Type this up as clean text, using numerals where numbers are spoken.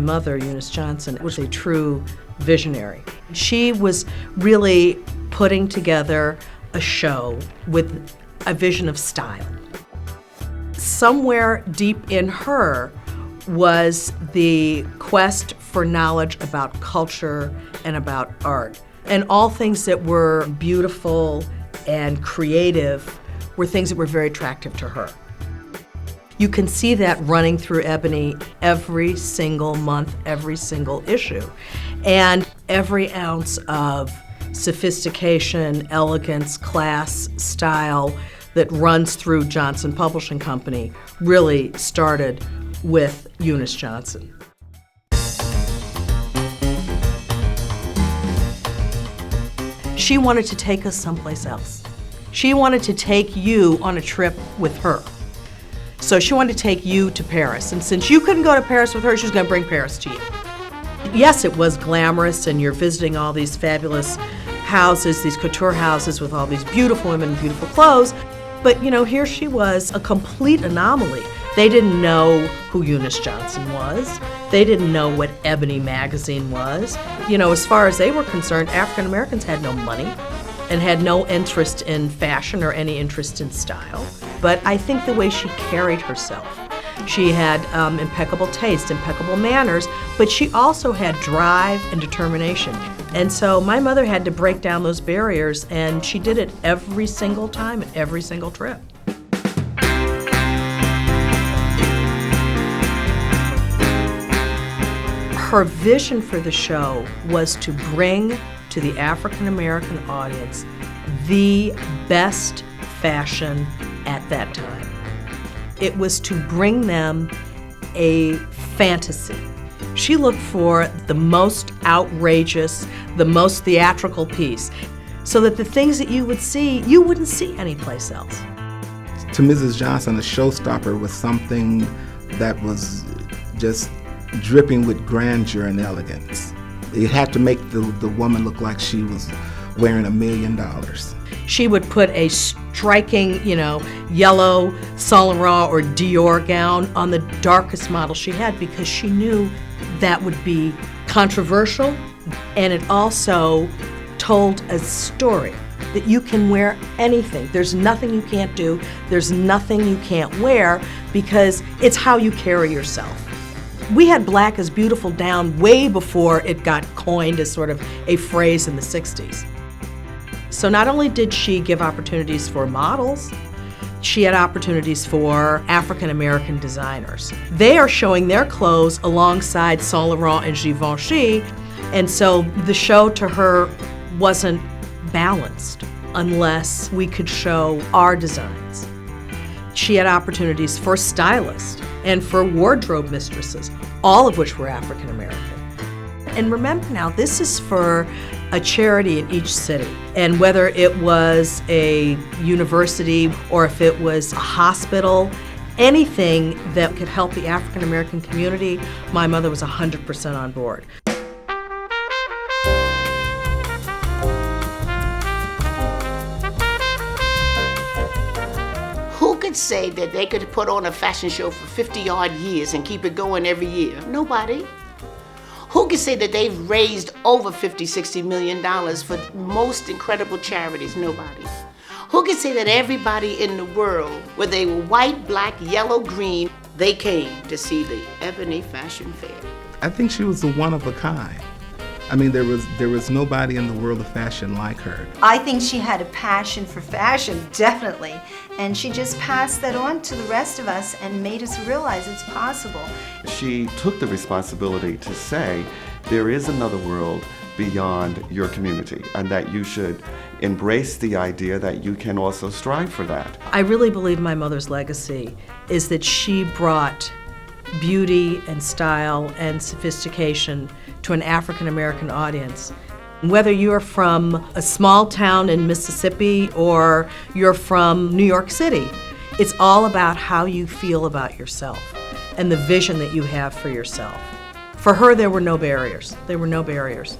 my mother, Eunice Johnson, was a true visionary. She was really putting together a show with a vision of style. Somewhere deep in her was the quest for knowledge about culture and about art. And all things that were beautiful and creative were things that were very attractive to her. You can see that running through Ebony every single month, every single issue. And every ounce of sophistication, elegance, class, style that runs through Johnson Publishing Company really started with Eunice Johnson. She wanted to take us someplace else. She wanted to take you on a trip with her. So she wanted to take you to Paris. And since you couldn't go to Paris with her, she was going to bring Paris to you. Yes, it was glamorous, and you're visiting all these fabulous houses, these couture houses with all these beautiful women in beautiful clothes. But, you know, here she was, a complete anomaly. They didn't know who Eunice Johnson was. They didn't know what Ebony magazine was. You know, as far as they were concerned, African Americans had no money and had no interest in fashion or any interest in style. But I think the way she carried herself, she had impeccable taste, impeccable manners, but she also had drive and determination. And so my mother had to break down those barriers, and she did it every single time and every single trip. Her vision for the show was to bring to the African American audience the best fashion at that time. It was to bring them a fantasy. She looked for the most outrageous, the most theatrical piece, so that the things that you would see, you wouldn't see anyplace else. To Mrs. Johnson, a showstopper was something that was just dripping with grandeur and elegance. It had to make the woman look like she was wearing $1 million. She would put a striking, yellow Saint Laurent or Dior gown on the darkest model she had, because she knew that would be controversial, and it also told a story that you can wear anything. There's nothing you can't do. There's nothing you can't wear, because it's how you carry yourself. We had black is beautiful down way before it got coined as sort of a phrase in the 60s. So not only did she give opportunities for models, she had opportunities for African American designers. They are showing their clothes alongside Saint Laurent and Givenchy, and so the show to her wasn't balanced unless we could show our designs. She had opportunities for stylists and for wardrobe mistresses, all of which were African American. And remember now, this is for a charity in each city. And whether it was a university or if it was a hospital, anything that could help the African American community, my mother was 100% on board. Who could say that they could put on a fashion show for 50-odd years and keep it going every year? Nobody. Who could say that they've raised over $50-60 million for most incredible charities? Nobody. Who could say that everybody in the world, whether they were white, black, yellow, green, they came to see the Ebony Fashion Fair? I think she was a one of a kind. I mean, there was nobody in the world of fashion like her. I think she had a passion for fashion, definitely. And she just passed that on to the rest of us and made us realize it's possible. She took the responsibility to say, there is another world beyond your community, and that you should embrace the idea that you can also strive for that. I really believe my mother's legacy is that she brought beauty and style and sophistication to an African American audience. Whether you're from a small town in Mississippi or you're from New York City, it's all about how you feel about yourself and the vision that you have for yourself. For her, there were no barriers. There were no barriers.